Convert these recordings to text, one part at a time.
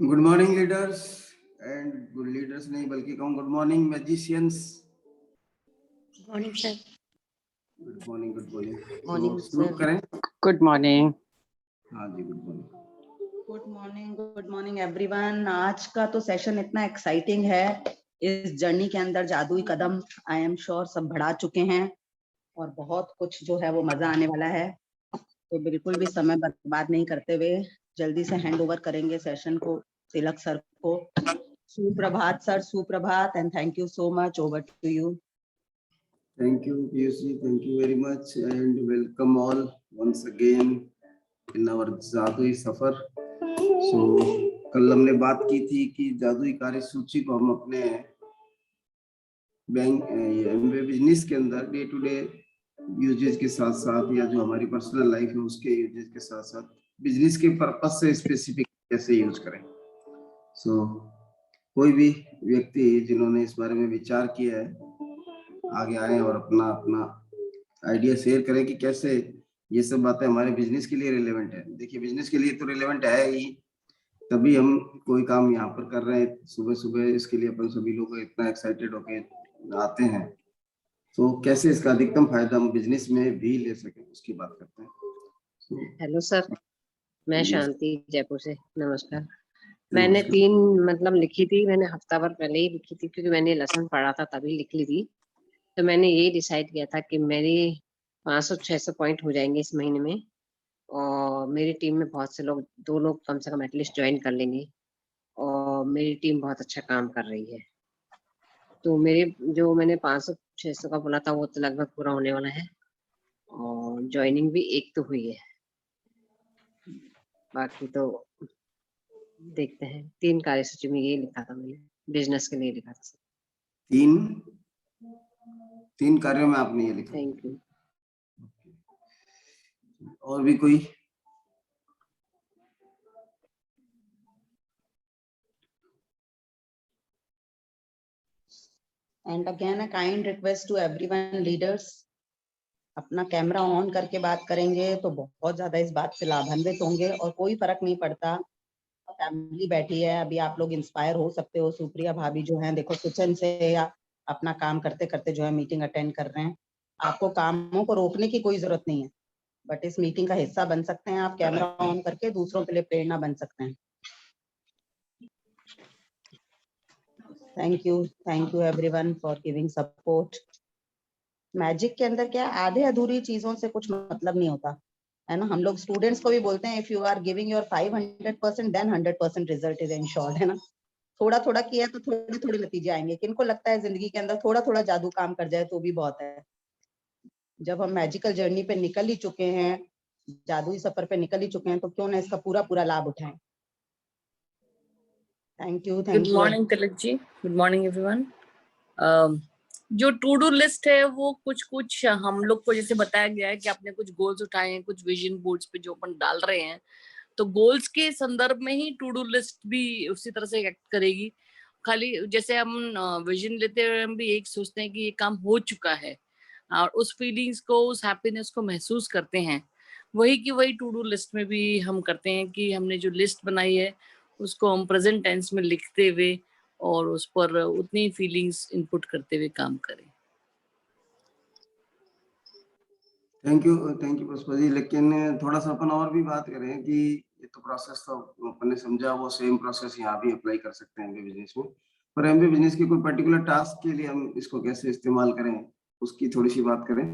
Good morning leaders and good leaders नहीं बल्कि कहूँ good morning magicians. Good morning sir. Good morning morning शुरू sir. करें। Good morning. हाँ जी good morning. Good morning everyone. आज का तो सेशन इतना एक्साइटिंग है। इस जर्नी के अंदर जादुई कदम आई एम श्योर सब बढ़ा चुके हैं और बहुत कुछ जो है वो मजा आने वाला है। तो बिल्कुल भी समय बर्बाद नहीं करते हुए जल्दी से हैंड ओवर करेंगे सेशन को तिलक सर को। सुप्रभात सर, सुप्रभात and thank you so much. Over to you. Thank you Piyush ji, thank you very much and welcome all once again in our जादुई सफर। कल हमने बात की थी कि जादुई कार्य सूची को हम अपने बैंक एमबीए बिजनेस के अंदर डे टू डे यूजेज के साथ साथ या जो हमारी पर्सनल लाइफ है उसके यूजेज के साथ साथ बिजनेस के पर्पस से स्पेसिफिक कैसे यूज करें। कोई भी व्यक्ति जिन्होंने इस बारे में विचार किया है आगे आए और अपना अपना आइडिया शेयर करें कि कैसे ये सब बातें हमारे बिजनेस के लिए रिलेवेंट है। देखिए बिजनेस के लिए तो रिलेवेंट है ही, तभी हम कोई काम यहाँ पर कर रहे हैं सुबह सुबह, इसके लिए अपन सभी लोग इतना एक्साइटेड होके आते हैं। तो कैसे इसका अधिकतम फायदा हम बिजनेस में भी ले सकें उसकी बात करते हैं। हेलो सर, मैं शांति जयपुर से। नमस्कार। मैंने नमस्कार। 3 लिखी थी, मैंने हफ्ता भर पहले ही लिखी थी क्योंकि मैंने लेसन पढ़ा था तभी लिख ली थी। तो मैंने ये डिसाइड किया था कि मेरी 500-600 पॉइंट हो जाएंगे इस महीने में और मेरी टीम में बहुत से लोग, 2 लोग कम से कम एटलीस्ट ज्वाइन कर लेंगे और मेरी टीम बहुत अच्छा काम कर रही है। तो मेरे जो मैंने 500-600 का बोला था वो तो लगभग पूरा होने वाला है और ज्वाइनिंग भी 1 तो हुई है, बाकी तो देखते हैं। 3 कार्यसूची में ये लिखा था मैंने, बिजनेस के लिए लिखा था। 3 कार्यों में आपने ये लिखा। Thank you. और भी कोई? And again a kind request to everyone leaders, अपना कैमरा ऑन करके बात करेंगे तो बहुत ज्यादा इस बात से लाभान्वित होंगे और कोई फर्क नहीं पड़ता। फैमिली बैठी है, अभी आप लोग इंस्पायर हो सकते हो। सुप्रिया भाभी जो है देखो किचन से या अपना काम करते करते जो है मीटिंग अटेंड कर रहे हैं। आपको कामों को रोकने की कोई जरूरत नहीं है, बट इस मीटिंग का हिस्सा बन सकते हैं आप। कैमरा ऑन करके दूसरों के लिए प्रेरणा बन सकते हैं। Thank you everyone for giving support. Magic के अंदर क्या आधे अधूरी चीजों से कुछ मतलब नहीं होता है ना। हम लोग स्टूडेंट्स को भी बोलते हैं if you are giving your 500% then 100% result is insured, है ना। थोड़ा थोड़ा किया तो थोड़े थोड़े नतीजे आएंगे। किनको लगता है जिंदगी के अंदर थोड़ा थोड़ा जादू काम कर जाए तो भी बहुत है। जब हम मैजिकल जर्नी पे निकल ही चुके हैं, जादुई सफर पे निकल ही चुके हैं, तो क्यों ना इसका पूरा पूरा लाभ उठाएं। Thank you. Good morning Tilak ji, good morning everyone. जो टू डू लिस्ट है वो कुछ हम लोग को जैसे बताया गया है कि आपने कुछ गोल्स उठाए हैं, कुछ विजन बोर्ड्स पे जो अपन डाल रहे हैं, तो गोल्स के संदर्भ में ही टू डू लिस्ट भी उसी तरह से एक्ट करेगी। खाली जैसे हम विजन लेते हुए हम भी एक सोचते हैं कि ये काम हो चुका है और उस फीलिंग्स को, उस हैप्पीनेस को महसूस करते हैं, वही की वही टू डू लिस्ट में भी हम करते हैं कि हमने जो लिस्ट बनाई है उसको हम प्रेजेंट टेंस में लिखते हुए और उस पर उतनी फीलिंग्स इनपुट करते हुए काम करें। Thank you Pushpa ji. लेकिन थोड़ा सा अपन और भी बात करें कि ये तो प्रोसेस तो अपन ने समझा, वो सेम प्रोसेस यहाँ भी अप्लाई कर सकते हैं एमबीए बिजनेस में। पर एमबीए बिजनेस के कोई पर्टिकुलर टास्क के लिए हम इसको कैसे इस्तेमाल करें उसकी थोड़ी सी बात करें।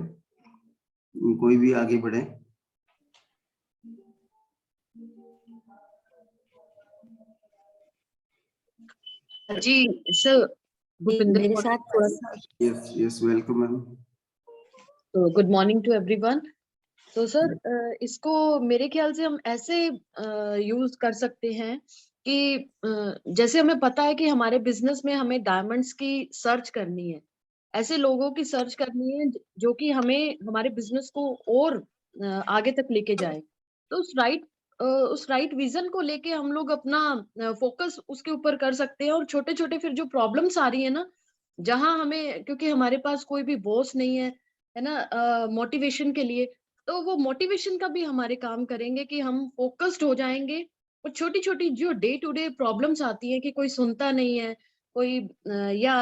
कोई भी आगे बढ़े। जी सर, मेरे साथ थोड़ा सा। Yes welcome ma'am. So good morning to everyone. तो सर इसको मेरे ख्याल से हम ऐसे यूज कर सकते हैं कि जैसे हमें पता है कि हमारे बिजनेस में हमें डायमंड्स की सर्च करनी है, ऐसे लोगों की सर्च करनी है जो कि हमें हमारे बिजनेस को और आगे तक लेके जाए। तो उस राइट विजन को लेके हम लोग अपना फोकस उसके ऊपर कर सकते हैं, और छोटे छोटे फिर जो प्रॉब्लम्स आ रही है ना, जहां हमें, क्योंकि हमारे पास कोई भी बॉस नहीं है ना मोटिवेशन के लिए, तो वो मोटिवेशन का भी हमारे काम करेंगे कि हम फोकस्ड हो जाएंगे। और छोटी छोटी जो डे टू डे प्रॉब्लम्स आती हैं कि कोई सुनता नहीं है, कोई या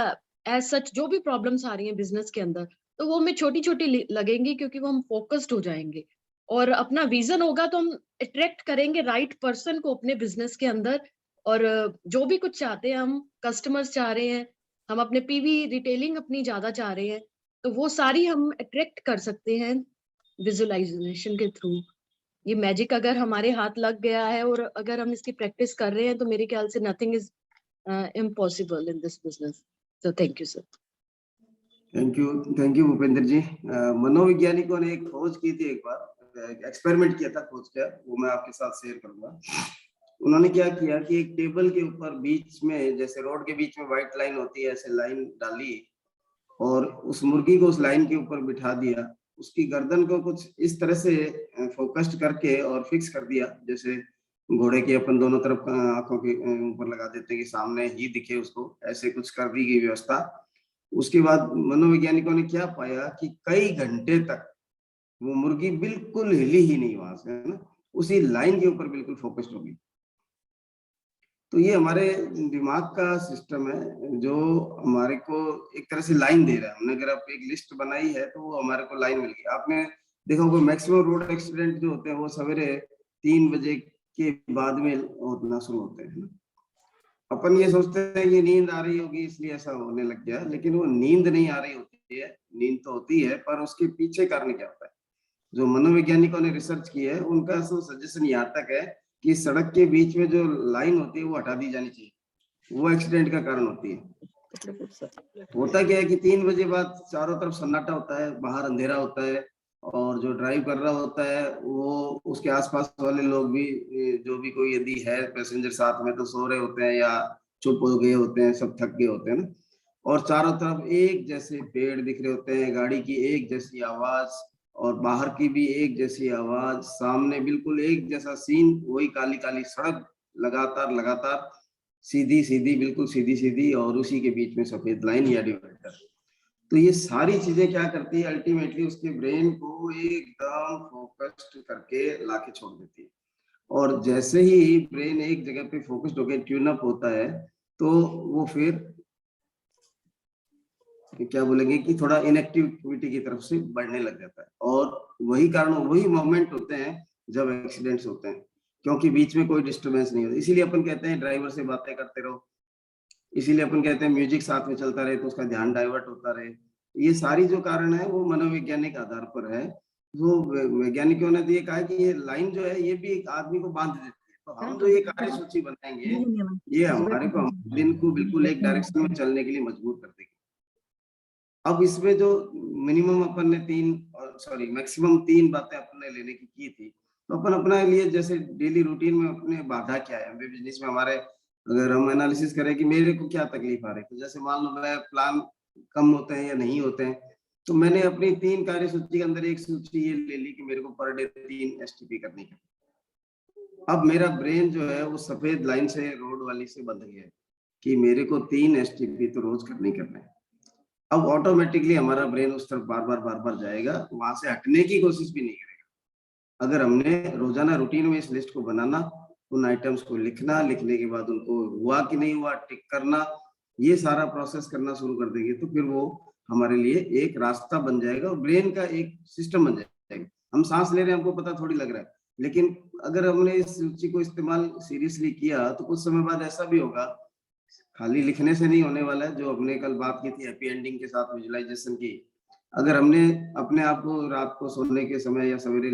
एज सच जो भी प्रॉब्लम्स आ रही हैं बिजनेस के अंदर, तो वो हमें छोटी छोटी लगेंगी, क्योंकि वो हम फोकस्ड हो जाएंगे। और अपना विजन होगा तो हम अट्रैक्ट करेंगे राइट पर्सन को अपने बिजनेस के अंदर। और जो भी कुछ चाहते हैं, हम कस्टमर्स चाह रहे हैं, हम अपने पीवी रिटेलिंग अपनी ज्यादा चाह रहे हैं, तो वो सारी हम अट्रैक्ट कर सकते हैं विजुअलाइजेशन के थ्रू। ये मैजिक अगर हमारे हाथ लग गया है और अगर हम इसकी प्रैक्टिस कर रहे हैं, तो मेरे ख्याल से nothing is impossible in this business. So thank you sir. Thank you Bhupendra ji. मनोवैज्ञानिकों ने एक खोज की थी, एक बार एक्सपेरिमेंट किया था, खोज किया, वो मैं आपके साथ शेयर करूंगा। उन्होंने क्या किया कि एक टेबल के ऊपर बीच में, जैसे रोड के बीच में व्हाइट लाइन होती है, ऐसे लाइन डाली और उस मुर्गी को उस लाइन के ऊपर बिठा दिया, उसकी गर्दन को कुछ इस तरह से फोकस्ड करके और फिक्स कर दिया, जैसे घोड़े की अपन दोनों तरफ आंखों के ऊपर लगा देते हैं कि सामने ही दिखे उसको, ऐसे कुछ कर दी गई व्यवस्था। उसके बाद मनोवैज्ञानिकों ने क्या पाया कि कई घंटे तक वो मुर्गी बिल्कुल हिली ही नहीं वहां से, है ना, उसी लाइन के ऊपर बिल्कुल फोकस्ड हो गई। तो ये हमारे दिमाग का सिस्टम है जो हमारे को एक तरह से लाइन दे रहा है। हमने अगर आप एक लिस्ट बनाई है तो वो हमारे को लाइन मिल गई। आपने देखा होगा मैक्सिमम रोड एक्सीडेंट जो होते हैं वो सवेरे 3 बजे के बाद में होना शुरू होते हैं। अपन ये सोचते हैं कि नींद आ रही होगी इसलिए ऐसा होने लग गया, लेकिन वो नींद नहीं आ रही होती है, नींद तो होती है, पर उसके पीछे कारण क्या होता है। जो मनोवैज्ञानिकों ने रिसर्च की है उनका सजेशन यहाँ तक है कि सड़क के बीच में जो लाइन होती है वो हटा दी जानी चाहिए, वो एक्सीडेंट का कारण होती है। होता क्या है कि 3 बजे बाद चारों तरफ सन्नाटा होता है, बाहर अंधेरा होता है, और जो ड्राइव कर रहा होता है वो, उसके आसपास वाले लोग भी, जो भी कोई यदि है पैसेंजर साथ में, तो सो रहे होते हैं या चुप हो गए होते हैं, सब थक गए होते हैं ना। और चारों तरफ एक जैसे पेड़ दिख रहे होते हैं, गाड़ी की एक जैसी आवाज और बाहर की भी एक जैसी आवाज, सामने बिल्कुल एक जैसा सीन, वही काली काली सड़क, लगातार लगातार सीधी सीधी, बिल्कुल सीधी सीधी, और उसी के बीच में सफेद लाइन या डिवाइडर। तो ये सारी चीजें क्या करती है, अल्टीमेटली उसके ब्रेन को एकदम फोकस्ड करके लाके छोड़ देती है। और जैसे ही ब्रेन एक जगह पे फोकस्ड होकर ट्यून अप होता है, तो वो फिर क्या बोलेंगे कि थोड़ा इनएक्टिविटी की तरफ से बढ़ने लग जाता है। और वही कारण, वही मोमेंट होते हैं जब एक्सीडेंट्स होते हैं, क्योंकि बीच में कोई डिस्टरबेंस नहीं होती। इसीलिए अपन कहते हैं ड्राइवर से बातें करते रहो, इसीलिए अपन कहते हैं म्यूजिक साथ में चलता रहे तो उसका ध्यान डाइवर्ट होता रहे। ये सारी जो कारण है वो मनोवैज्ञानिक आधार पर है। वो वैज्ञानिकों ने तो ये कहा कि ये लाइन जो है ये भी एक आदमी को बांध देती है। तो हम जो ये कार्य सूची बनाएंगे ये हमारे को दिन को बिल्कुल एक डायरेक्शन में चलने के लिए मजबूर कर देगी। अब इसमें जो मिनिमम अपन ने मैक्सिमम 3 बातें अपन ने लेने की थी, तो अपन अपने लिए जैसे डेली रूटीन में अपने बाधा क्या है, बिजनेस में हमारे, अगर हम एनालिसिस करें कि मेरे को क्या तकलीफ आ रही है, तो जैसे मान लो मैं प्लान कम होते हैं या नहीं होते हैं, तो मैंने अपनी 3 कार्य सूची के अंदर एक सूची ये ले ली कि मेरे को पर डे 3 एसटीपी करनी है। अब मेरा ब्रेन जो है वो सफेद लाइन से, रोड वाली से बंध गया कि मेरे को 3 एसटीपी तो रोज करनी है। अब ऑटोमेटिकली हमारा ब्रेन उस तरफ बार बार जाएगा, वहां से हटने की कोशिश भी नहीं करेगा। अगर हमने रोजाना रूटीन में इस लिस्ट को बनाना, उन आइटम्स को लिखना, लिखने के बाद उनको हुआ कि नहीं हुआ टिक करना, ये सारा प्रोसेस करना शुरू कर देंगे, तो फिर वो हमारे लिए एक रास्ता बन जाएगा और ब्रेन का एक सिस्टम बन जाएगा। हम सांस ले रहे हैं, हमको पता थोड़ी लग रहा है, लेकिन अगर हमने इस सूची को इस्तेमाल सीरियसली किया तो कुछ समय बाद ऐसा भी होगा, खाली लिखने से नहीं होने वाला है। जो हमने कल बात की थी हैप्पी एंडिंग के साथ विजुअलाइजेशन की, अगर हमने अपने आप को रात को सोने के समय या सवेरे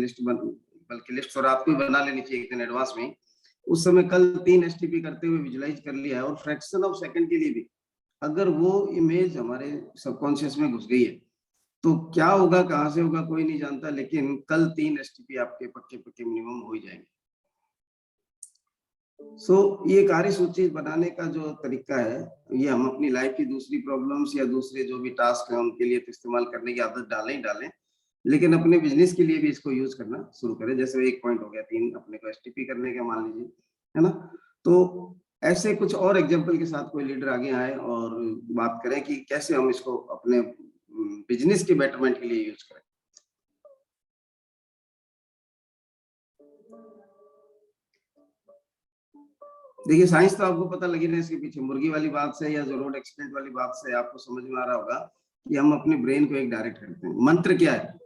बल्कि लिस्ट तो रात को ही बना लेनी चाहिए एक दिन एडवांस में, उस समय कल 3 एसटीपी करते हुए विजुअलाइज कर लिया है, और फ्रैक्शन ऑफ सेकंड के लिए भी अगर वो इमेज हमारे सबकॉन्शियस में घुस गई है, तो क्या होगा, कहाँ से होगा कोई नहीं जानता, लेकिन कल 3 STP आपके पक्के पक्के मिनिमम हो ही जाएंगे। ये कार्यसूची बनाने का जो तरीका है, ये हम अपनी लाइफ की दूसरी प्रॉब्लम्स या दूसरे जो भी टास्क है उनके लिए तो इस्तेमाल करने की आदत डालें ही डालें, लेकिन अपने बिजनेस के लिए भी इसको यूज करना शुरू करें। जैसे एक पॉइंट हो गया 3 अपने को STP करने का, मान लीजिए, है ना। तो ऐसे कुछ और एग्जाम्पल के साथ कोई लीडर आगे आए और बात करें कि कैसे हम इसको अपने बिजनेस के बेटरमेंट के लिए यूज करें। देखिए, साइंस तो आपको पता लगी ना इसके पीछे, मुर्गी वाली बात से या जो रोड एक्सीडेंट वाली बात से आपको समझ में आ रहा होगा कि हम अपने ब्रेन को एक डायरेक्ट करते हैं। मंत्र क्या है,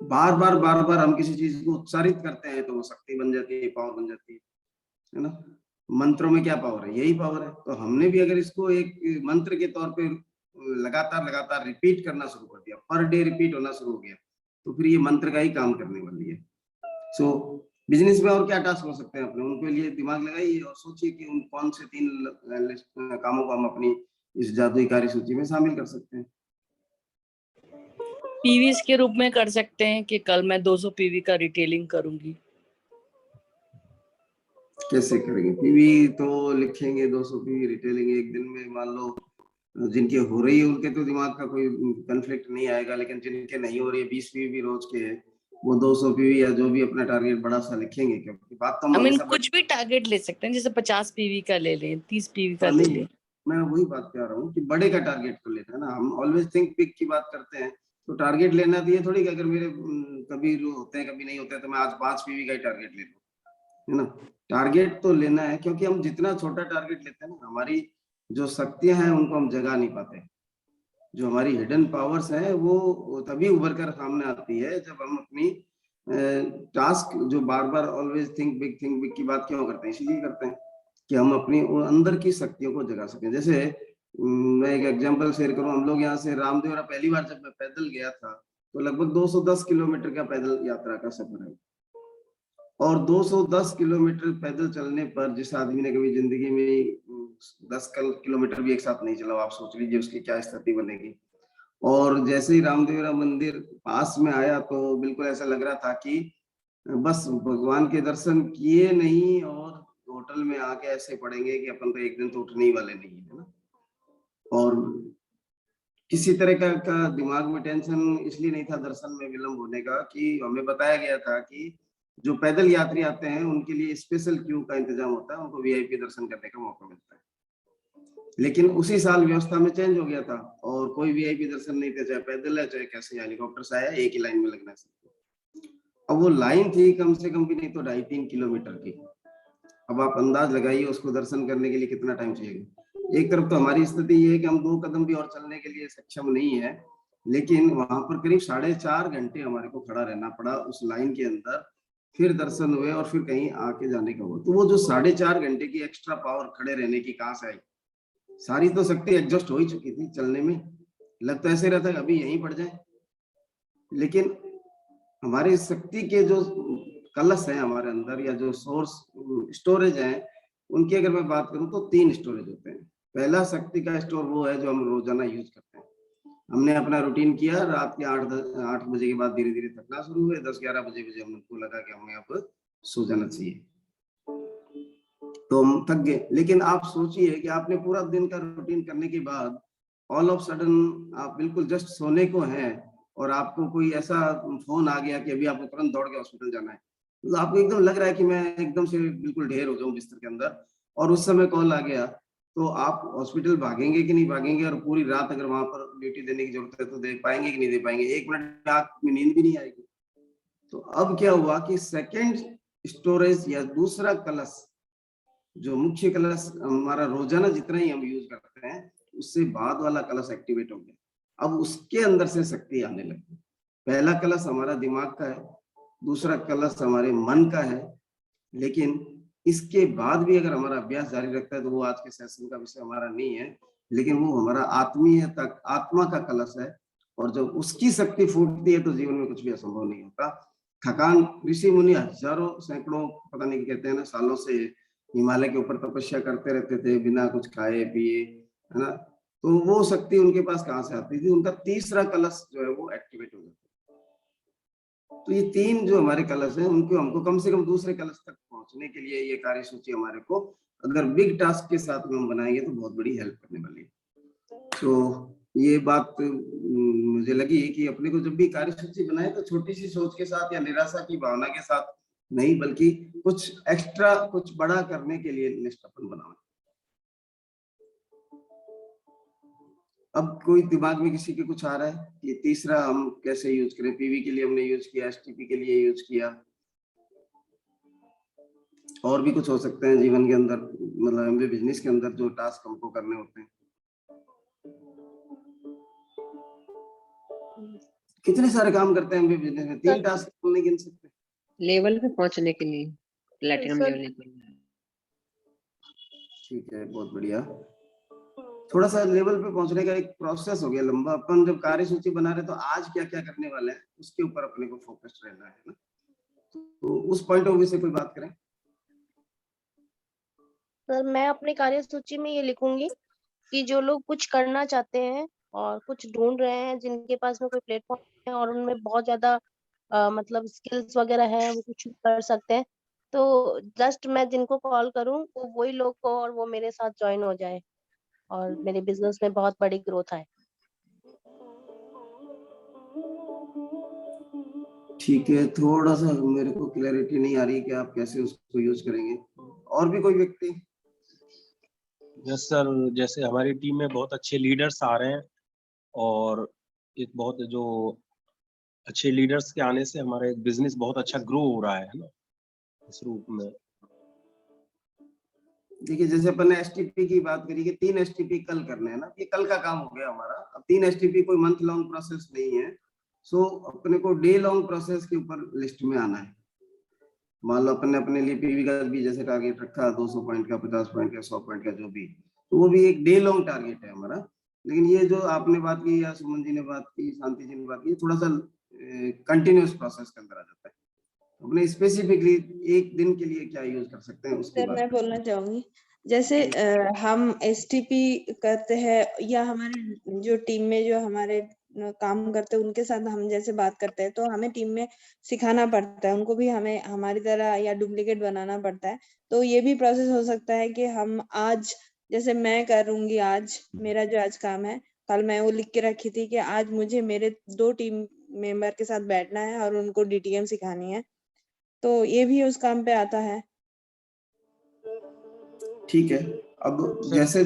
बार बार हम किसी चीज को उच्चारित करते हैं तो वो शक्ति बन जाती है, पावर बन जाती है ना। मंत्रों में क्या पावर है, यही पावर है। तो हमने भी अगर इसको एक मंत्र के तौर पे लगातार रिपीट करना शुरू कर दिया, पर डे रिपीट होना शुरू हो गया, तो फिर ये मंत्र का ही काम करने वाली है। बिजनेस में और क्या टास्क हो सकते हैं अपने, उनके लिए दिमाग लगाइए और सोचिए कि उन कौन से 3 कामों को हम अपनी इस जादुई कार्यसूची में शामिल कर सकते हैं। पीवीस के रूप में कर सकते हैं कि कल मैं 200 पीवी का रिटेलिंग करूंगी। कैसे करेंगे? पीवी तो लिखेंगे 200 पीवी रिटेलिंग एक दिन में, मान लो जिनके हो रही है उनके तो दिमाग का कोई कंफ्लिक्ट नहीं आएगा, लेकिन जिनके नहीं हो रही है 20 पीवी रोज के, वो 200 पीवी या जो भी अपना टारगेट बड़ा सा लिखेंगे। क्योंकि बात तो हम कुछ भी टारगेट ले सकते हैं, जैसे 50 पीवी का ले लें, 30 पीवी का ले लें। मैं वही बात कर रहा हूँ कि बड़े का टारगेट को लेना है ना। हम ऑलवेज थिंक बिग की बात करते हैं, तो टारगेट लेना भी है थोड़ी कि अगर मेरे कभी होते हैं कभी नहीं होते हैं तो मैं आज 5 पीवी का ही टारगेट ले लूं, है ना। टारगेट तो लेना है, क्योंकि हम जितना छोटा टारगेट लेते हैं ना, हमारी जो शक्तियां हैं उनको हम जगा नहीं पाते। जो हमारी हिडन पावर्स हैं वो तभी उभर कर सामने आती है जब हम अपनी टास्क जो बार ऑलवेज थिंक बिग की बात क्यों करते हैं, इसीलिए करते हैं कि हम अपनी अंदर की शक्तियों को जगा सकें। जैसे मैं एक एग्जांपल शेयर करूं, हम लोग यहाँ से रामदेवरा पहली बार जब मैं पैदल गया था तो लगभग 210 किलोमीटर का पैदल यात्रा का सफर है। और 210 किलोमीटर पैदल चलने पर जिस आदमी ने कभी जिंदगी में 10 किलोमीटर भी एक साथ नहीं चला, आप सोच लीजिए उसकी क्या स्थिति बनेगी। और जैसे ही रामदेवरा मंदिर पास में आया तो बिल्कुल ऐसा लग रहा था कि बस भगवान के दर्शन किए नहीं और होटल में आके ऐसे पड़ेंगे कि अपन तो एक दिन तो उठने ही वाले नहीं है ना। और किसी तरह का दिमाग में टेंशन इसलिए नहीं था दर्शन में विलंब होने का कि हमें बताया गया था कि जो पैदल यात्री आते हैं उनके लिए स्पेशल क्यू का इंतजाम होता है, उनको वीआईपी दर्शन करने का मौका मिलता है। लेकिन उसी साल व्यवस्था में चेंज हो गया था और कोई वीआईपी दर्शन नहीं था, चाहे पैदल है चाहे कैसे हेलीकॉप्टर से आया, एक ही लाइन में लगना है। अब वो लाइन थी कम से कम भी नहीं तो 2.5-3 किलोमीटर की। अब आप अंदाज लगाइए उसको दर्शन करने के लिए कितना टाइम चाहिए। एक तरफ तो हमारी स्थिति ये है कि हम 2 कदम भी और चलने के लिए सक्षम नहीं है, लेकिन वहां पर करीब 4.5 घंटे हमारे को खड़ा रहना पड़ा उस लाइन के अंदर, फिर दर्शन हुए और फिर कहीं आके जाने का हुआ। तो वो जो 4.5 घंटे की एक्स्ट्रा पावर खड़े रहने की कहाँ से आई? सारी तो शक्ति एडजस्ट हो ही चुकी थी चलने में, लग तो ऐसे रहता है अभी यहीं पड़ जाए। लेकिन हमारी शक्ति के जो कलश है हमारे अंदर या जो सोर्स स्टोरेज है, उनकी अगर मैं बात करूं तो 3 स्टोरेज होते हैं। पहला शक्ति का स्टोर वो है जो हम रोजाना यूज करते हैं। हमने अपना रूटीन किया, रात के 8 बजे के बाद धीरे धीरे थकना शुरू हुए, 10-11 बजे हमको लगा कि हमें अब सो जाना चाहिए, तो हम थक गए। लेकिन आप सोचिए कि आपने पूरा दिन का रूटीन करने के बाद ऑल ऑफ सडन आप बिल्कुल जस्ट सोने को हैं और आपको कोई ऐसा फोन आ गया कि अभी आपको तुरंत दौड़ के हॉस्पिटल जाना है, तो आपको एकदम लग रहा है कि मैं एकदम से बिल्कुल ढेर हो जाऊं बिस्तर के अंदर, और उस समय कॉल आ गया, तो आप हॉस्पिटल भागेंगे कि नहीं भागेंगे? और पूरी रात अगर वहां पर ड्यूटी देने की जरूरत है तो दे पाएंगे कि नहीं दे पाएंगे? 1 मिनट आंख में नींद भी नहीं आएगी। तो अब क्या हुआ कि सेकेंड स्टोरेज या दूसरा कलश, जो मुख्य कलश हमारा रोजाना जितना ही हम यूज करते हैं उससे बाद वाला कलश एक्टिवेट हो गया। अब उसके अंदर से शक्ति आने लगी। पहला कलश हमारा दिमाग का है, दूसरा कलश हमारे मन का है, लेकिन इसके बाद भी अगर हमारा अभ्यास जारी रखता है तो वो आज के सेशन का विषय हमारा नहीं है, लेकिन वो हमारा आत्मीय तक आत्मा का कलश है। और जब उसकी शक्ति फूटती है तो जीवन में कुछ भी असंभव नहीं होता। थकान, ऋषि मुनि हजारों सैकड़ों पता नहीं कहते हैं ना सालों से हिमालय के ऊपर तपस्या करते रहते थे बिना कुछ खाए पिए, है ना। तो वो शक्ति उनके पास कहाँ से आती थी? उनका तीसरा कलश जो है वो एक्टिवेट हो जाता है। तो ये 3 जो हमारे कलश हैं उनको हमको कम से कम दूसरे कलश तक पहुंचने के लिए ये कार्य सूची हमारे को अगर बिग टास्क के साथ में हम बनाएंगे तो बहुत बड़ी हेल्प करने वाली है। तो ये बात मुझे लगी कि अपने को जब भी कार्य सूची बनाए तो छोटी सी सोच के साथ या निराशा की भावना के साथ नहीं, बल्कि कुछ एक्स्ट्रा, कुछ बड़ा करने के लिए लिस्ट अपन बनाओ। अब कोई दिमाग में किसी के कुछ आ रहा है? ये तीसरा हम कैसे यूज करें? पीवी के लिए हमने यूज किया, एसटीपी के लिए यूज किया, और भी कुछ हो सकते हैं जीवन के अंदर, मतलब एमबीए बिजनेस के अंदर जो टास्क हमको करने होते हैं। कितने सारे काम करते हैं एमबीए बिजनेस में, 3 टास्क हम नहीं गिन सकते। लेवल पे पहुंचने के लिए, प्लेटिनम लेवल के लिए। ठीक है, बहुत बढ़िया। थोड़ा सा लेवल पे पहुंचने का एक प्रोसेस हो गया लंबा। अपन जब कार्य सूची बना रहे तो आज क्या क्या करने वाले हैं उसके ऊपर अपने को फोकस रहना है ना। तो उस पॉइंट ऑफ व्यू से कोई बात करें। सर मैं अपनी कार्य सूची में ये लिखूंगी कि जो लोग कुछ करना चाहते हैं और कुछ ढूंढ रहे हैं, जिनके पास में कोई प्लेटफॉर्म है और उनमें बहुत ज्यादा मतलब स्किल्स वगैरह है, वो कुछ कर सकते हैं, तो जस्ट मैं जिनको कॉल करूं वो वही लोग को और वो मेरे साथ ज्वाइन हो जाए और मेरे बिजनेस में बहुत बड़ी ग्रोथ आए। ठीक है, थोड़ा सा मेरे को क्लैरिटी नहीं आ रही कि आप कैसे उसको यूज करेंगे। और भी कोई व्यक्ति? यस सर, जैसे हमारी टीम में बहुत अच्छे लीडर्स आ रहे हैं और एक बहुत जो अच्छे लीडर्स के आने से हमारा एक बिजनेस बहुत अच्छा ग्रो हो रहा है ना, इस रूप में। देखिए, जैसे अपन ने एसटीपी की बात करी कि 3 एसटीपी कल करने हैं ना, ये कल का काम हो गया हमारा। अब 3 एसटीपी कोई मंथ लॉन्ग प्रोसेस नहीं है, सो अपने को डे लॉन्ग प्रोसेस के ऊपर लिस्ट में आना है। मान लो अपन ने अपने लिए पीवी का भी जैसे टारगेट रखा 200 पॉइंट का, 50 पॉइंट का, 100 पॉइंट का, जो भी, तो वो भी एक डे लॉन्ग टारगेट है हमारा। लेकिन ये जो आपने बात की या सुमन जी ने बात की, शांति जी ने बात की, थोड़ा सा कंटिन्यूस प्रोसेस के अंदर आ जाता है। अपने स्पेसिफिकली एक दिन के लिए क्या यूज कर सकते हैं उसकी सर बात मैं बोलना चाहूंगी, जैसे हम एसटीपी करते हैं या हमारे जो टीम में जो हमारे काम करते हैं उनके साथ हम जैसे बात करते हैं, तो हमें टीम में सिखाना पड़ता है, उनको भी हमें हमारी तरह या डुप्लीकेट बनाना पड़ता है। तो ये भी प्रोसेस हो सकता है कि हम आज, जैसे मैं करूंगी आज, मेरा जो आज काम है, कल मैं वो लिख के रखी थी कि आज मुझे मेरे 2 टीम मेंबर के साथ बैठना है और उनको डीटीएम सिखानी है, तो ये भी उस काम पे आता है। ठीक है। अब जैसे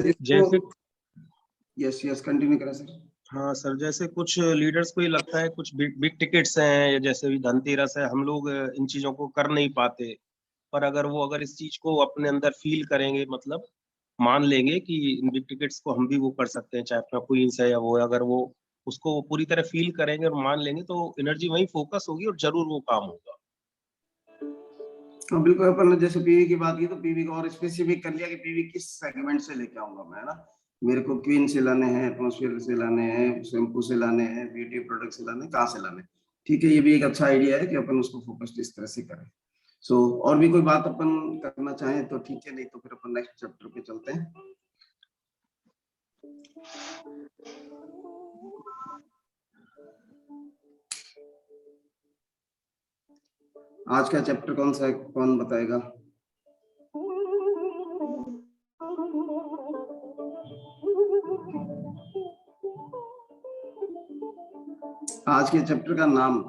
यस कंटिन्यू करें सर। हाँ सर, जैसे कुछ लीडर्स को ये लगता है कुछ बिग टिकट्स हैं, या जैसे भी धनतेरस है, हम लोग इन चीजों को कर नहीं पाते। पर अगर इस चीज को अपने अंदर फील करेंगे, मतलब मान लेंगे कि इन बिग टिकट्स को हम भी वो कर सकते हैं, चाहे अपना क्वींस है या वो, अगर वो उसको पूरी तरह फील करेंगे और मान लेंगे, तो एनर्जी वहीं फोकस होगी और जरूर वो काम होगा। हाँ बिल्कुल। अपन ने जैसे पीवी की बात की तो पीवी को और स्पेसिफिक कर लिया कि पीवी किस सेगमेंट से लेके आऊंगा मैं, है ना। मेरे को क्वीन से लाने हैं, एटमॉस्फेयर से लाने हैं, शैम्पू से लाने हैं, ब्यूटी प्रोडक्ट से लाने हैं, कहाँ से लाने हैं। ठीक है, ये भी एक अच्छा आइडिया है कि अपन उसको फोकस्ड इस तरह से करें। सो और भी कोई बात अपन करना चाहें तो ठीक है, नहीं तो फिर अपन नेक्स्ट चैप्टर पे चलते हैं। आज का चैप्टर कौन सा है, कौन बताएगा? आज के चैप्टर का नाम?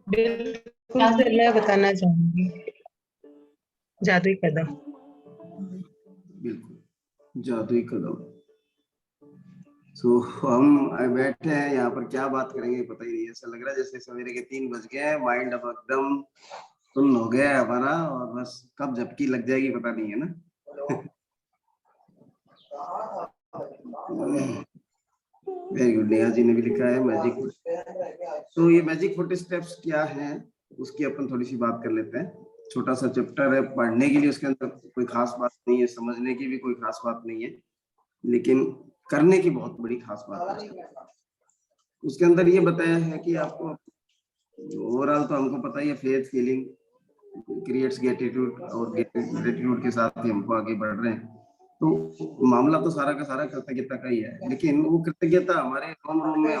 बिल्कुल सर, मैं बताना चाहूंगी, जादुई कदम। बिल्कुल, जादुई कदम। तो हम बैठे हैं यहाँ पर, क्या बात करेंगे पता ही नहीं। ऐसा लग रहा है जैसे सवेरे के 3 बज गए हैं, माइंड अब एकदम सुन्न हो गया है हमारा, और बस कब झपकी लग जाएगी पता नहीं, है ना। वेरी गुड, नेहा जी ने भी लिखा है मैजिक। तो ये मैजिक 40 स्टेप्स क्या हैं उसकी अपन थोड़ी सी बात कर लेते हैं। छोटा सा चैप्टर है, पढ़ने के लिए उसके अंदर कोई खास बात नहीं है, समझने की भी कोई खास बात नहीं है, लेकिन करने की बहुत बड़ी खास बात है। उसके अंदर ये बताया है कि आपको ओवरऑल तो हमको पता ही है, फेथ, फीलिंग, क्रिएट्स ग्रेटिट्यूड, और ग्रेटिट्यूड के साथ ही हमको आगे बढ़ रहे हैं। तो मामला तो सारा का सारा कृतज्ञता का ही है, लेकिन वो कृतज्ञता हमारे रोम रोम में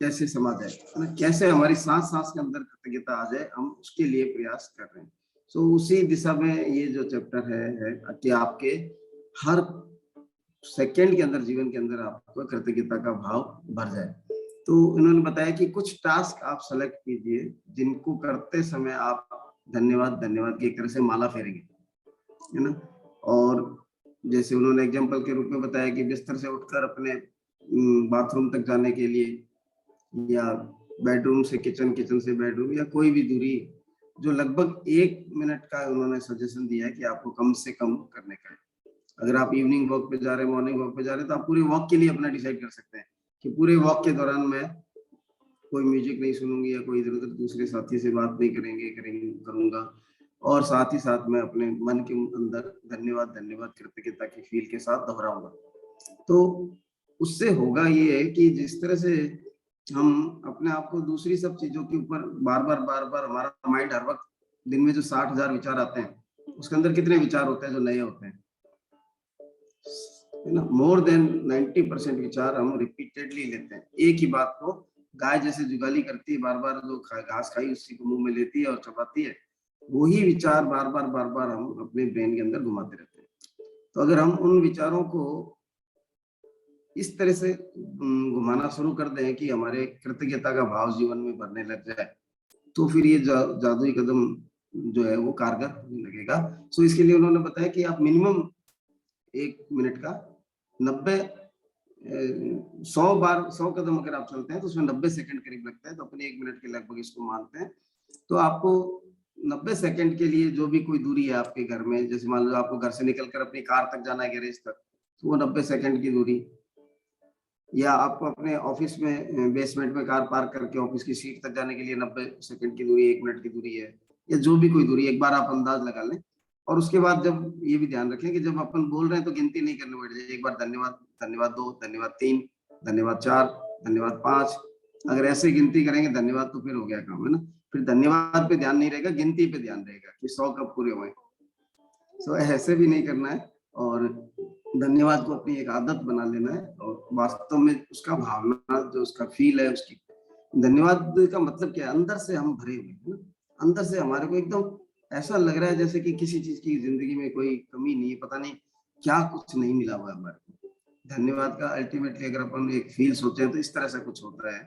कैसे समा जाए, है ना, कैसे हमारी सांस सांस के अंदर कृतज्ञता आ जाए, हम उसके लिए प्रयास कर रहे हैं। सो उसी दिशा में ये जो चैप्टर है कि आपके हर सेकंड के अंदर, जीवन के अंदर आपको कृतज्ञता का भाव भर जाए। तो इन्होंने बताया कि कुछ टास्क आप सेलेक्ट कीजिए जिनको करते समय आप धन्यवाद धन्यवाद की एक तरह से माला फेरेंगे, है ना। और जैसे उन्होंने एग्जांपल के रूप में बताया कि बिस्तर से उठकर अपने बाथरूम तक जाने के लिए, या बेडरूम से किचन, किचन से बेडरूम, या कोई भी दूरी जो लगभग 1 मिनट का उन्होंने सजेशन दिया है कि आपको कम से कम करने का है। अगर आप इवनिंग वॉक पे जा रहे हैं, मॉर्निंग वॉक पे जा रहे हैं, तो आप पूरे वॉक के लिए अपना डिसाइड कर सकते हैं कि पूरे वॉक के दौरान मैं कोई म्यूजिक नहीं सुनूंगी, या कोई इधर उधर दूसरे साथी से बात नहीं करूंगा, और साथ ही साथ मैं अपने मन के अंदर धन्यवाद धन्यवाद कृतज्ञता की फील के साथ दोहराऊंगा। तो उससे होगा ये कि जिस तरह से हम अपने आप को दूसरी सब चीजों के ऊपर बार बार हमारा माइंड हर वक्त, दिन में जो 60,000 विचार आते हैं, उसके अंदर कितने विचार होते हैं जो नए होते हैं, है ना। मोर देन 90% विचार हम रिपीटेडली लेते हैं। एक ही बात को गाय जैसे जुगाली करती है, बार बार जो घास खाई उसी को मुंह में लेती है और चबाती है, वही विचार बार बार हम अपने ब्रेन के अंदर घुमाते रहते हैं। तो अगर हम उन विचारों को इस तरह से घुमाना शुरू कर दें कि हमारे कृतज्ञता का भाव जीवन में भरने लग जाए, तो फिर ये जादुई कदम जो है वो कारगर होने लगेगा। सो इसके लिए उन्होंने बताया कि आप मिनिमम 1 मिनट का 100 कदम अगर आप चलते हैं तो उसमें 90 सेकंड करीब लगता है, तो अपने 1 मिनट के लगभग इसको मानते हैं। तो आपको 90 सेकंड के लिए जो भी कोई दूरी है आपके घर में, जैसे मान लो आपको घर से निकलकर अपनी कार तक जाना है, गैरेज तक, तो वो 90 सेकंड की दूरी, या आपको अपने ऑफिस में बेसमेंट में कार पार्क करके ऑफिस की सीट तक जाने के लिए 90 सेकंड की दूरी, 1 मिनट की दूरी है, या जो भी कोई दूरी, एक बार आप अंदाज लगा लें। और उसके बाद जब ये भी ध्यान रखें कि जब अपन बोल रहे हैं तो गिनती नहीं करने बैठ जाए। एक बार धन्यवाद, धन्यवाद 2, धन्यवाद 3, धन्यवाद 4, धन्यवाद 5, अगर ऐसे गिनती करेंगे धन्यवाद तो फिर हो गया काम, है ना। फिर धन्यवाद पे ध्यान नहीं रहेगा, गिनती पे ध्यान रहेगा कि 100 कब पूरे हुए। सो ऐसे भी नहीं करना है, और धन्यवाद को अपनी एक आदत बना लेना है, और वास्तव में उसका भावना जो उसका फील है, उसकी धन्यवाद का मतलब क्या है, अंदर से हम भरे हुए हैं ना, अंदर से हमारे को एकदम ऐसा लग रहा है जैसे कि किसी चीज की जिंदगी में कोई कमी नहीं है, पता नहीं क्या कुछ नहीं मिला हुआ है हमारे को। धन्यवाद का अल्टीमेटली अगर अपन एक फील सोचे तो इस तरह से कुछ होता है,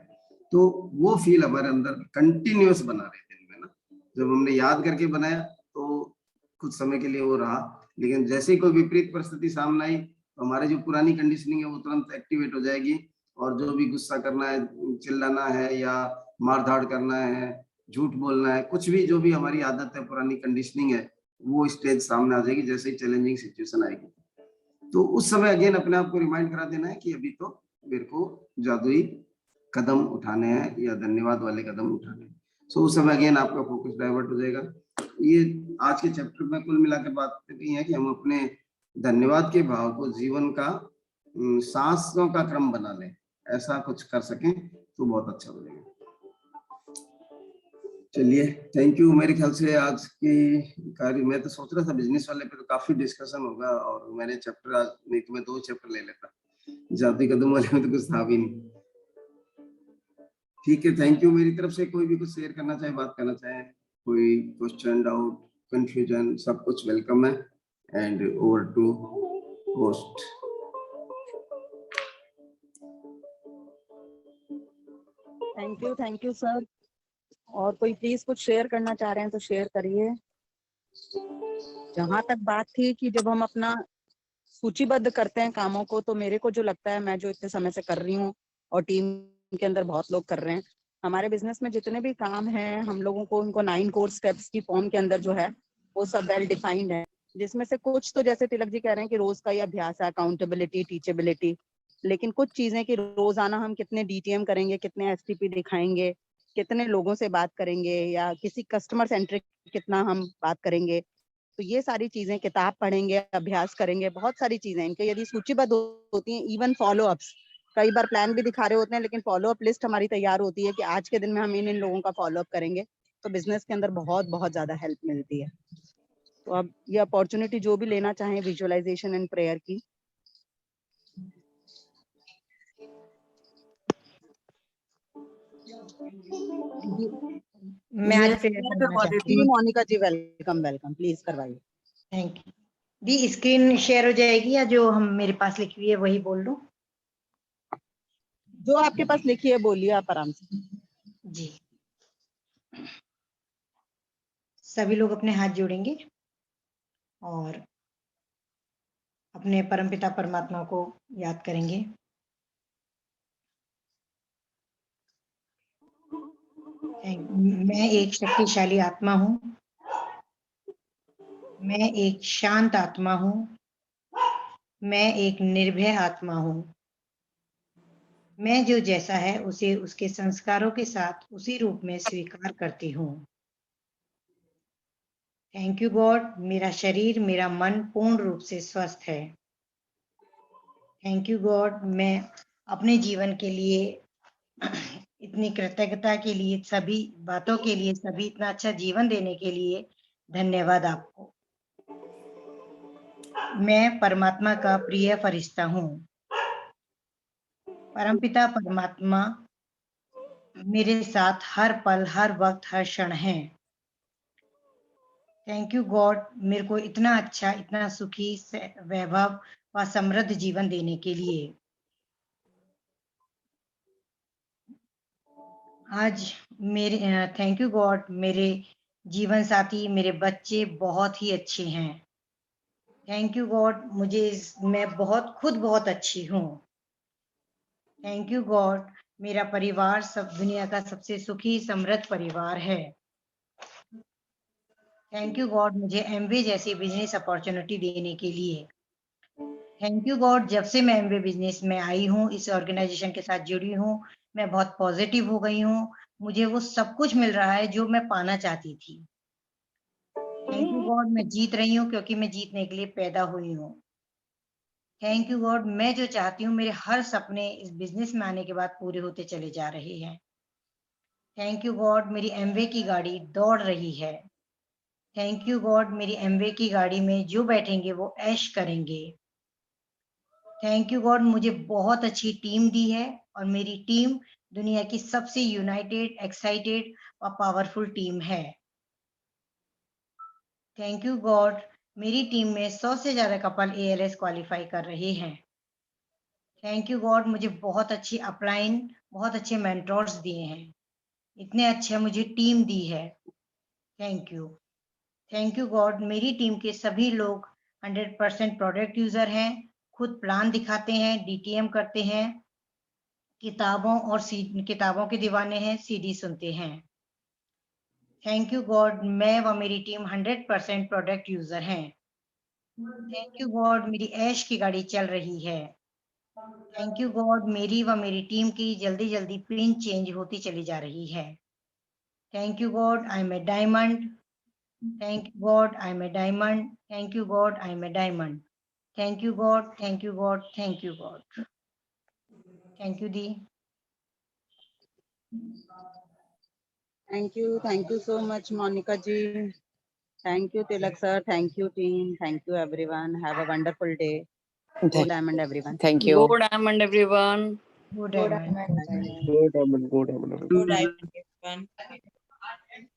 तो वो फील हमारे अंदर कंटिन्यूअस बना रहे दिन में ना। जब हमने याद करके बनाया तो कुछ समय के लिए वो रहा, लेकिन जैसे ही कोई विपरीत परिस्थिति सामने आई तो हमारी जो पुरानी कंडीशनिंग है वो तुरंत एक्टिवेट हो जाएगी, और जो भी गुस्सा करना है, चिल्लाना है, या मारधाड़ करना है, झूठ बोलना है, कुछ भी जो भी हमारी आदत है, पुरानी कंडीशनिंग है, वो स्टेज सामने आ जाएगी जैसे ही चैलेंजिंग सिचुएशन आएगी। तो उस समय अगेन अपने आप को रिमाइंड करा देना है कि अभी तो मेरे को जादुई कदम उठाने हैं, या धन्यवाद वाले कदम उठाने हैं। सो उस समय अगेन आपका फोकस डाइवर्ट हो जाएगा। ये आज के चैप्टर में कुल मिलाकर बात की है कि हम अपने धन्यवाद के भाव को जीवन का सांसों का क्रम बना लें, ऐसा कुछ कर सकें तो बहुत अच्छा बनेगा। चलिए, थैंक यू। मेरे ख्याल से आज की कार्य, मैं तो सोच रहा था बिजनेस वाले पे तो काफी डिस्कशन होगा, और मैंने चैप्टर आज नहीं तो मैं 2 चैप्टर ले लेता, जादुई कदम वाले में तो कुछ था भी नहीं। ठीक है, थैंक यू। मेरी तरफ से कोई भी कुछ शेयर करना चाहे, बात करना चाहे, कोई क्वेश्चन, डाउट, कंफ्यूजन, सब कुछ वेलकम है। And over to host. Thank you sir. और कोई प्लीज कुछ शेयर करना चाह रहे हैं तो शेयर करिए। जहां तक बात थी कि जब हम अपना सूचीबद्ध करते हैं कामों को, तो मेरे को जो लगता है, मैं जो इतने समय से कर रही हूँ और टीम के अंदर बहुत लोग कर रहे हैं, हमारे बिजनेस में जितने भी काम हैं, हम लोगों को उनको 9 कोर स्टेप्स की फॉर्म के अंदर जो है वो सब वेल डिफाइंड है, जिसमें से कुछ तो जैसे तिलक जी कह रहे हैं कि रोज का ही अभ्यास है, अकाउंटेबिलिटी, टीचेबिलिटी, लेकिन कुछ चीजें कि रोजाना हम कितने डीटीएम करेंगे, कितने एसटीपी दिखाएंगे, कितने लोगों से बात करेंगे, या किसी कस्टमर सेंट्रिक कितना हम बात करेंगे, तो ये सारी चीजें, किताब पढ़ेंगे, अभ्यास करेंगे, बहुत सारी चीजें इनके यदि सूचीबद्ध होती हैं। इवन फॉलो अप्स, कई बार प्लान भी दिखा रहे होते हैं लेकिन फॉलो अप लिस्ट हमारी तैयार होती है कि आज के दिन में हम इन लोगों का फॉलो अप करेंगे, तो बिजनेस के अंदर बहुत बहुत ज्यादा हेल्प मिलती है। तो अब ये अपॉर्चुनिटी जो भी लेना चाहें विजुअलाइजेशन एंड प्रेयर की, मैं आज प्रेयर करवाना चाहती हूँ। मोनिका जी वेलकम वेलकम, प्लीज करवाइए। Thank you the. Screen share हो जाएगी या जो हम मेरे पास लिखी हुई है वही बोल दूं? जो आपके पास लिखी है बोलिए आप आराम से। जी, सभी लोग अपने हाथ जोड़ेंगे और अपने परमपिता परमात्मा को याद करेंगे। मैं एक शक्तिशाली आत्मा हूँ, मैं एक शांत आत्मा हूँ, मैं एक निर्भय आत्मा हूँ। मैं जो जैसा है उसे उसके संस्कारों के साथ उसी रूप में स्वीकार करती हूँ। थैंक यू गॉड, मेरा शरीर मेरा मन पूर्ण रूप से स्वस्थ है। थैंक यू गॉड, मैं अपने जीवन के लिए इतनी कृतज्ञता के लिए, सभी बातों के लिए, सभी इतना अच्छा जीवन देने के लिए धन्यवाद आपको। मैं परमात्मा का प्रिय फरिश्ता हूँ। परमपिता परमात्मा मेरे साथ हर पल, हर वक्त, हर क्षण है। थैंक यू गॉड, मेरे को इतना अच्छा, इतना सुखी, वैभव व समृद्ध जीवन देने के लिए। आज मेरे थैंक यू गॉड, मेरे जीवन साथी, मेरे बच्चे बहुत ही अच्छे हैं। थैंक यू गॉड, मैं खुद बहुत अच्छी हूँ। थैंक यू गॉड, मेरा परिवार सब दुनिया का सबसे सुखी समृद्ध परिवार है। थैंक यू गॉड, मुझे एमवे जैसी बिजनेस अपॉर्चुनिटी देने के लिए। थैंक यू गॉड, जब से मैं एमवे बिजनेस में आई हूँ, इस ऑर्गेनाइजेशन के साथ जुड़ी हूँ, मैं बहुत पॉजिटिव हो गई हूँ। मुझे वो सब कुछ मिल रहा है जो मैं पाना चाहती थी। थैंक यू गॉड, मैं जीत रही हूँ क्योंकि मैं जीतने के लिए पैदा हुई हूँ। थैंक यू गॉड, मैं जो चाहती हूँ मेरे हर सपने इस बिजनेस में आने के बाद पूरे होते चले जा रहे हैं। थैंक यू गॉड, मेरी एमवे की गाड़ी दौड़ रही है। थैंक यू गॉड, मेरी एमवे की गाड़ी में जो बैठेंगे वो ऐश करेंगे। थैंक यू गॉड, मुझे बहुत अच्छी टीम दी है और मेरी टीम दुनिया की सबसे यूनाइटेड, एक्साइटेड और पावरफुल टीम है। थैंक यू गॉड, मेरी टीम में 100 से ज्यादा कपल ALS क्वालिफाई कर रहे हैं। थैंक यू गॉड, मुझे बहुत अच्छी अपलाइन, बहुत अच्छे मेंटोर्स दिए हैं, इतने अच्छे मुझे टीम दी है। Thank you. Thank you God, मेरी टीम के सभी लोग 100% प्रोडक्ट यूजर हैं, खुद प्लान दिखाते हैं, DTM करते हैं, किताबों के दीवाने हैं, CD सुनते हैं। थैंक यू गॉड, मैं व मेरी टीम 100% प्रोडक्ट यूजर हैं। थैंक यू गॉड, मेरी ऐश की गाड़ी चल रही है। थैंक यू गॉड, मेरी व मेरी टीम की जल्दी जल्दी पिन चेंज होती चली जा रही है। Thank you God, I am a diamond. Thank you God, I'm a diamond. Thank you God, I'm a diamond. Thank you God, thank you God, thank you God. Thank you Dee. Thank you so much Monica ji. Thank you Tilak sir, thank you team, thank you everyone. Have a wonderful day. Go Diamond everyone. Thank you. Go Diamond everyone. Go Diamond. Good, Good, everyone.